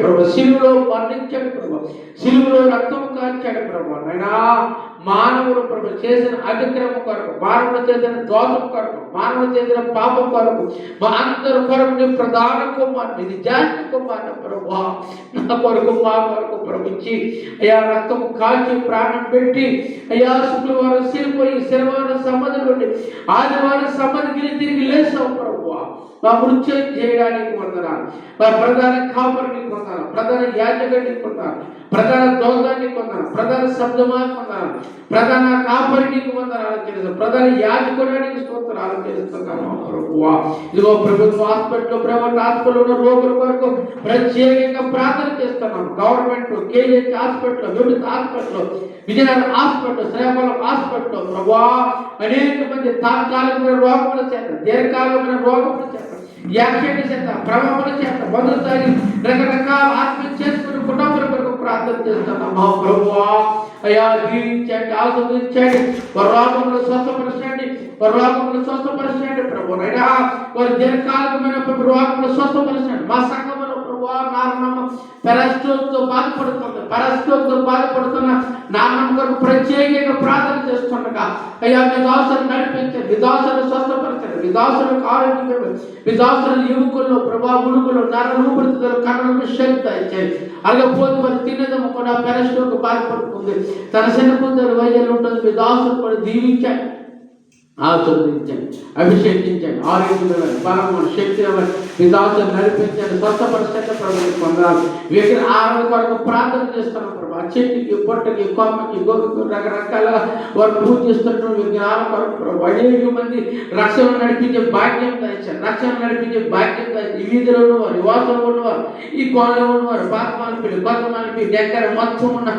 ప్రభు సిలువలో మరణించాడు ప్రభు, సిలువలో రక్తం కాల్చాడు ప్రభు. అయినా మానవుడు ప్రభు చేసిన అతిక్రమం కొరకు, మానవుడు చేసిన దోషం కొరకు, మానవుడు చేసిన పాపం కొరకు, మా అందరి కొరకు నీ ప్రధాన కుమారుని, నిజానికి కుమారుని ప్రభు నా కొరకు మా కొరకు ప్రభుత్వి అయ్యా రక్తం కాల్చి ప్రాణం పెట్టి అయ్యా శుక్రవారం సిరిపోయి శనివారం సమాధి నుండి ఆదివారం సమాధికి తిరిగి లేసావు ప్రభు. మా మృత్యం చేయడానికి వందనాలు, మా ప్రధాన కాపరిని పొందాలి, ప్రధాన యాజకుడిని పొందాలి, ప్రధాన దోషాన్ని పొందాలి, ప్రధాన శబ్దమాన్ని పొందాలి, ప్రధాన కాపరికి వందనాలు తెలుసు, ప్రధాన యాజకుడానికి స్తోత్రాలు తెలుస్తున్నాము ప్రభువా. ఇదిగో ప్రభుత్వ హాస్పిటల్, ప్రైవేట్ హాస్పిటల్ ఉన్న రోగుల వరకు ప్రత్యేకంగా ప్రార్థన చేస్తున్నాం. గవర్నమెంట్, కేజీహెచ్ హాస్పిటల్, వివిధ hospital, Vizianagaram hospital, Srikakulam hospital ప్రభువా అనేక మంది తాత్కాలికమైన రోగముల చేత, దీర్ఘకాలమైన రోగముల చేత, యాక్సిడెంట్ చేత, ప్రమాదాల చేత, మొదటిసారి రకరకాల ఆత్మహత్య చేసుకుని కుటుంబాల కొరకు ప్రార్థన చేస్తున్నాం మా ప్రభువా. అయ్యా దీవించండి, ఆశీర్వదించండి, వారి రోగములు స్వస్థపరచండి, వారి రోగములు స్వస్థపరచండి ప్రభు. అయినా వారి దీర్ఘకాలికమైన రోగములు స్వస్థపరచండి. మా సంఘంలో ప్రభు నాన్నమ్మ పెరాస్ట్రోక్తో బాధపడుతుంది, పెరాస్ట్రోక్తో బాధపడుతున్న నాన్నమ్మ కొరకు ప్రత్యేకంగా ప్రార్థన చేస్తుండగా అయ్యా మీ దాసులు నడిపించండి, మీ దాసులు స్వస్థపరచండి, మీ దాసులకు ఆరోగ్యం, మీ దాసులు యువకుల్లో ప్రభా ముడుగులు నరూపడుతున్నారు, కన్నులకు శక్తి ఇచ్చేది. అలాగే పోతే వారు తినేదమ్మ కూడా పెరాస్ట్రోక్ బాధపడుతుంది, తన చిన్నకుందరు వైద్యులు ఉంటుంది. మీ దాసులు కూడా దీవించండి, ఆశీర్వదించండి, అభిషేకించండి, ఆరోగ్యమైన బలమైన శక్తి మీ దాసులు నడిపించండి, స్వస్థపరచండి ప్రభుత్వం పొందాలి. వీటిని ఆరోగ్య కొరకు ప్రార్థన చేస్తున్నాం ప్రభు. చెట్టుకి, పొట్టకి, కొమ్మకి, గోపికి రకరకాలుగా వారు పూజ చేస్తున్నట్టు విగ్రహాల కొరకు ప్రభు. అనేక మంది రక్షణ నడిపించే భాగ్యం దాయించారు, రక్షణ నడిపించే భాగ్యం దాయించారు. ఈ వీధిలో ఉన్నవారు, నివాసంలో ఉన్నవారు, ఈ కోణలో ఉన్నవారు, పాతమాలపల్లి, కొత్తమాలపల్లి దగ్గర మొత్తం ఉన్న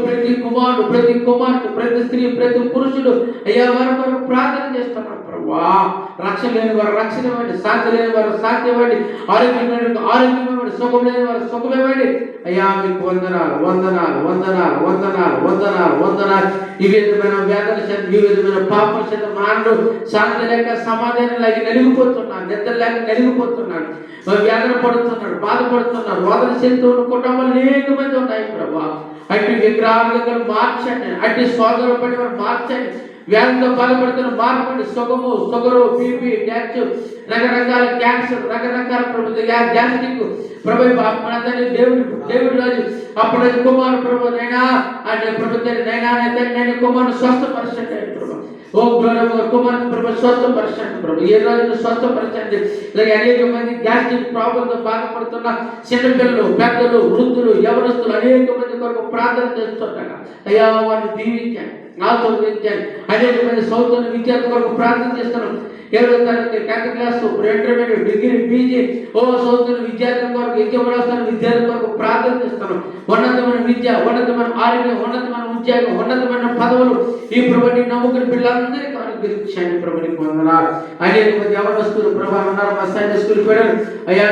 ప్రతి కుమారుడు, ప్రతి కుమార్తె, ప్రతి స్త్రీ, ప్రతి పురుషుడు అయ్యా వారి కొరకు ప్రార్థన చేస్తున్నాం ప్రభువా. రక్షణ లేని వారు రక్షణ ఇవ్వండి, శాంతి లేని వారు శాంతి ఇవ్వండి, ఆరోగ్యం లేని ఆరోగ్యం ఇవ్వండి, సుఖం లేని వారు సుఖం ఇవ్వండి. అయ్యా మీకు వందనాలు, వందనాలు, వందనాలు, వందనాలు, వందనాలు, వందనాలు. ఈ విధమైన వేదన చేత, ఈ విధమైన పాపం చేత మానవుడు శాంతి లేక సమాధానం లేక నలిగిపోతున్నాడు, నిద్ర లేక నలిగిపోతున్నాడు, వేదన పడుతున్నాడు, బాధపడుతున్నాడు, రోదన చెందుతున్న కుటుంబాలు అనేక మంది ఉన్నాయి ప్రభా. అట్టి విగ్రహాల దగ్గర మార్చండి, అట్టి సోదరు పడి వారు మార్చండి, వ్యాధితో బాధపడుతున్న మార్పండి, సుఖము, షుగరు, బీపీ, ట్యాక్స్, రకరకాల క్యాన్సర్, రకరకాల ప్రభుత్వ గ్యాస్ట్రిక్ ప్రభు. మన తండ్రి దేవుడు రాజు అప్పుడు కుమారు ప్రభు నైనా అంటే ప్రభుత్వ నైనా నేను కుమారుడు స్వస్థపరచండి ప్రభు. ఓ కుమారు ప్రభు స్వస్థపరచండి ప్రభు, ఏ రోజు స్వస్థపరచండి. ఇలాగే అనేక మంది గ్యాస్ట్రిక్ ప్రాబ్లంతో బాధపడుతున్న చిన్నపిల్లలు, పెద్దలు, వృద్ధులు, యవనస్తులు అనేక మంది కొరకు ప్రార్థన చేస్తుంటారు. అయ్యా వారిని దీవించండి, ఆశీర్వదించండి. అనేక మంది చదువుతున్న విద్యార్థుల కొరకు ప్రార్థన చేస్తున్నాం. 7వ తరగతి, 10th class, intermediate, degree, PG చదువుతున్న విద్యార్థుల కొరకు, ఎగ్జామ్ రాస్తున్న విద్యార్థుల కొరకు ప్రార్థన చేస్తున్నాం. ఉన్నతమైన విద్య, ఉన్నతమైన ఆరోగ్యం, ఉన్నతమైన ఉద్యోగం, ఉన్నతమైన పదవులు ఈ ప్రభుని నమ్ముకుని పిల్లలందరికీ అనుగ్రహించండి ప్రభుని పొందనాలు. అనేక మంది యవనస్తులు ప్రభా ఉన్నారు, మా సండే స్కూల్ పిల్లలు అయ్యా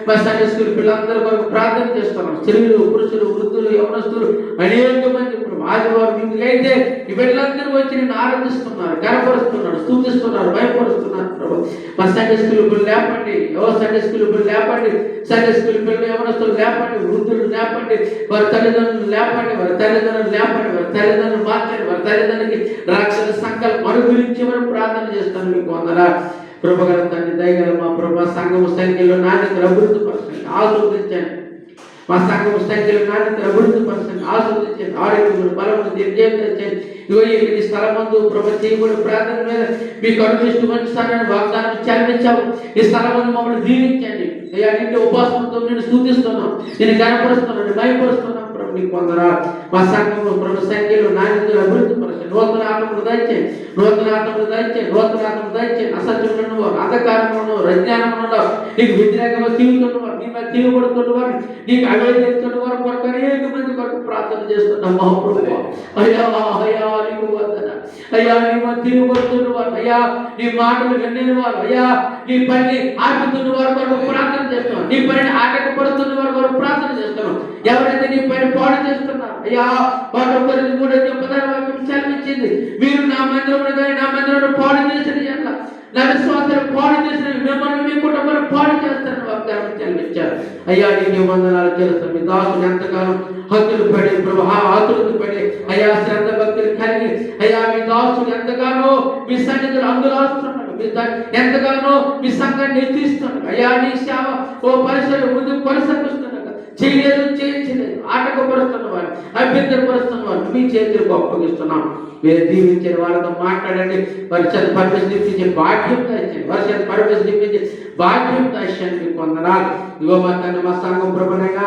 మా సండే స్కూల్ పిల్లలందరి కొరకు ప్రార్థన చేస్తున్నాం. స్త్రీలు, పురుషులు, వృద్ధులు, యవనస్తులు అనేక మంది ఆదివారం ఇందుకైతే ఈ బిడ్డలందరూ వచ్చి నేను ఆరాధిస్తున్నారు, కనపరుస్తున్నారు, స్తుతిస్తున్నారు, భయపరుస్తున్నారు ప్రభు. మా సండే స్కూల్ పిల్లలు లేపండి, సండే స్కూల్ పిల్లలు లేపండి, సండే స్కూల్ పిల్లలు యవనస్తులు లేపండి, వృద్ధులు లేపండి, వారి తల్లిదండ్రులు లేపండి, వారి తల్లిదండ్రులు లేపండి, వారి తల్లిదండ్రులు మార్చండి, వారి తల్లిదండ్రులకి రక్షణ సంకల్పం అనుగురించి మనం ప్రార్థన చేస్తాను. మీకు వందనాలు ప్రభగల తండ్రి, దయగల మా ప్రభా సంఘము సంఖ్యలో నాణ్యతలు అభివృద్ధి పరచండి, ఆశీర్వదించండి. మా సంఘము సంఖ్యలో నాణ్యతలు అభివృద్ధి పరచండి, ఆశీర్వదించండి. ఆరోగ్యములు, బలములు, దీర్ఘం తెచ్చండి. ఇగో ఈ స్థలం ముందు ప్రభు చేయబడి ప్రార్థన మీద మీ కరుణిష్టు మంచి స్థానాన్ని వాగ్దానం చల్లించాము. ఈ స్థలం ముందు మమ్మల్ని దీవించండి అయ్యా. నింటి ఉపాసనతో నేను స్తుతిస్తున్నాం, నేను కనపరుస్తున్నాను, భయపరుస్తున్నాం ప్రభు. నీకు వందనాలు. మా సంఘంలో ప్రభు సంఖ్యలో నాణ్యతలు అభివృద్ధి పరచండి. నూతన ఆత్మను దయచేయండి, నూతన ఆత్మను దయచేయండి, నూతన ఆత్మను దయచేయండి. అసత్యములను, అంధకారములను, రజ్ఞానములను, నీకు వ్యతిరేకంగా తీరుతున్నవారు, నీ మీద తీరుబడుతున్నవారు, నీకు అవేదిస్తున్నవారు కొరకు అనేక మంది కొరకు ప్రార్థన చేస్తున్నాం మహాప్రభు. అయ్యా అయ్యా నీకు వందన అయ్యా. నీ మీద తీరుబడుతున్నవారు అయ్యా, నీ మాటలు వినని వారు అయ్యా, నీ పని ఆపుతున్న వారి కొరకు ప్రార్థన చేస్తున్నాం, నీ పనిని ఆటంకపడుతున్న వారి కొరకు ప్రార్థన చేస్తున్నాం. ఎవరైతే నీ పని పాడు చేస్తున్నారు అయ్యా, వాటి 3:16 చదివించింది, మీరు నా మందిరంలో కానీ నా మందిరంలో పాడు చేసిన నా విశ్వాసాలు పాడు చేసిన మిమ్మల్ని మీ కుటుంబాన్ని పాడు చేస్తారని వాగ్దానం చదివించారు. అయ్యా నీకు వందనాలు చేస్తాం. మీ దాసులు ఎంతకాలం హద్దులు పడి ప్రభు ఆతులు పడి అయ్యా శ్రద్ధ భక్తులు కలిగి అయ్యా మీ దాసులు ఎంతగానో మీ సన్నిధిలో అందులాస్తున్నాడు. ఎంతగానో మీ సంఘాన్ని ఎత్తిస్తున్నాడు. అయ్యా నీ సేవ ఓ పరిసర ముందు కొనసాగిస్తున్నాడు. చేయలేదు, చేయించలేదు, ఆటంకపరుస్తున్న వారు, అభ్యంతరపరుస్తున్న వారు మీ చేతులకు అప్పగిస్తున్నాం. మీరు దీవించిన వాళ్ళతో మాట్లాడండి. వర్షాలు పరిస్థితి భాగ్యం దాయించండి. వర్షాలు పరిస్థితి భాగ్యం దాయించండి. మీకు వందనాలు. ఇగో మా తండ్రి మా సంఘం ప్రభునైనా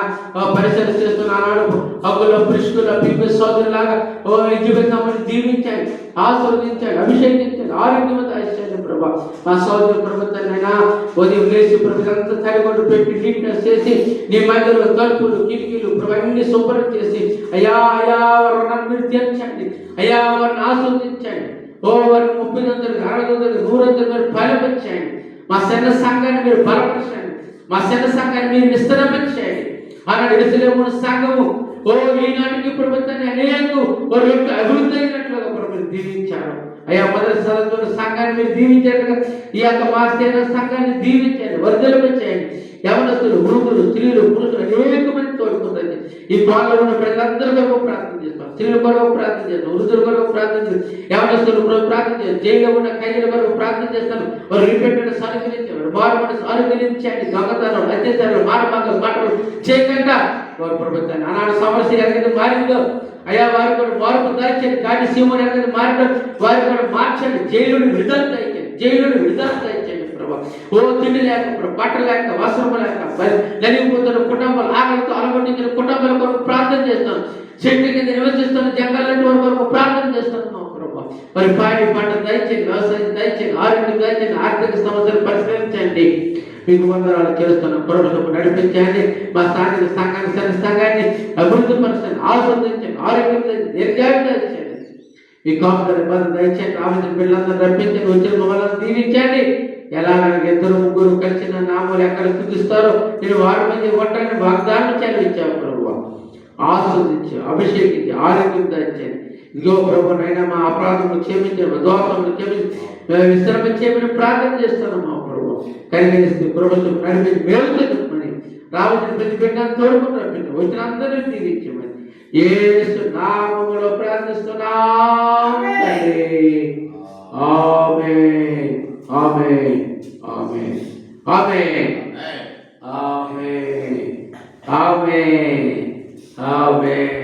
పరిసర చేస్తున్నాడు. అగ్గులో పురుషుల పిపి సోదరులాగా ఓ జీవితాన్ని దీవించండి, ఆశీర్వదించండి, అభిషేకించండి, ఆరోగ్యం దాయించండి ప్రభా. మా సోదరు ప్రభుత్వనైనా ఉదయం లేచి ప్రభుత్వంతా తడిగొడ్డు పెట్టి నీట్నెస్ చేసి నీ మధ్యలో తలుపులు కిటికీలు అన్ని శుభ్రం చేసి అయ్యా అయ్యా వారిని మీరు తీర్చండి. అయ్యా వారిని ఆస్వాదించండి. ఓ వారికి 30 60 100 మీరు ఫలించండి. మా చిన్న సంఘాన్ని మీరు బలపరచండి. మా చిన్న సంఘాన్ని మీరు విస్తరింపచేయండి. ఆనాడు ఎరుసలేము సంఘము ఓ ఈనాటికి ప్రభుత్వాన్ని అనేక అభివృద్ధి అయినట్లుగా ప్రభుత్వం దీవించారు. అయ్యా మొదటి సదస్సుల సంఘాన్ని మీరు దీవించారు. ఈ యొక్క మా సేన సంఘాన్ని దీవించండి, వర్ధలింపచేయండి. యవనస్తులు, వృద్ధులు, స్త్రీలు, పురుషులు అనేక మంది తోడుకుంటుంది. ఈ పాటలో ఉన్న ప్రజలందరూ కొరకు ప్రార్థన చేస్తాం. స్త్రీల కొరకు ప్రార్థన చేస్తాం, వృద్ధుల కొరకు ప్రార్థన చేస్తాం, యవనస్తుల కొరకు ప్రార్థన చేస్తాం, జైల్లో ఉన్న ఖైదీల కొరకు ప్రార్థన చేస్తాను. వారు రిపెంటెన్స్ అనుగ్రహించారు, మారుమనసు అనుగ్రహించండి. దొంగతనం, అత్యాచారం, మాటలు చేయకుండా వారి ప్రభుత్వాన్ని ఆనాడు సమస్య ఎక్కడికి మారిందో అయ్యా వారి కూడా మార్పు దాయించండి. కానీ సీమను ఎక్కడికి మారిందో వారి కూడా మార్చండి. జైలుని విడుదల దాయించండి, జైలుని విడుదల దాయించండి ప్రభా. ఓ తిండి లేక, బట్ట లేక, వస్త్రము లేక నలిగిపోతున్న కుటుంబాలు, ఆకలితో అలగొట్టించిన కుటుంబాల కొరకు ప్రార్థన చేస్తాను. చెట్టు కింద నివసిస్తున్న జంగలాంటి వారి కొరకు ప్రార్థన చేస్తున్నాం ప్రభా. మరి పాడి పంట దయచేయండి, వ్యవసాయం దయచేయండి, ఆరోగ్యం దయచేయండి, ఆర్థిక సమస్యలు పరిష్కరించండి. మీకు వందనాలు చేస్తున్నాం. ప్రభుత్వం నడిపించండి. మా స్థానిక సంఘాన్ని అభివృద్ధి పరచండి, ఆస్వాదించండి, ఆరోగ్యం దీర్ఘాయువు దయచేయండి. మీ కాపుదల ఇబ్బంది దయచేయండి. రావాల్సిన పిల్లలందరూ రప్పించండి, వచ్చిన మమ్మల్ని దీవించండి. ఎలాగైనా 2 3 కలిసిన నామాలు ఎక్కడ స్థుతిస్తారో నేను వారి మధ్య ఒట్టని వాగ్దానం చెల్లించావు ప్రభు. ఆస్వాదించి, అభిషేకించి, ఆరోగ్యం దయచేయండి. ఇదిగో ప్రభు నైనా మా అపరాధములు క్షమించండి, మా దోషములు క్షమించి విశ్రమ చేయమని ప్రార్థన చేస్తున్నాం మా ప్రభు. కలిగిస్తే ప్రభుత్వం నడిపించి మేలుతో చెప్పమని రావాల్సిన ప్రతి బిడ్డను తోడుకుని రప్పించి వచ్చిన అందరినీ దీవించమని యేసు నామములో ప్రార్థిస్తున్నాం తండ్రి. ఆమేన్, ఆమేన్, ఆమేన్, ఆమేన్, ఆమేన్, ఆమేన్, ఆమేన్.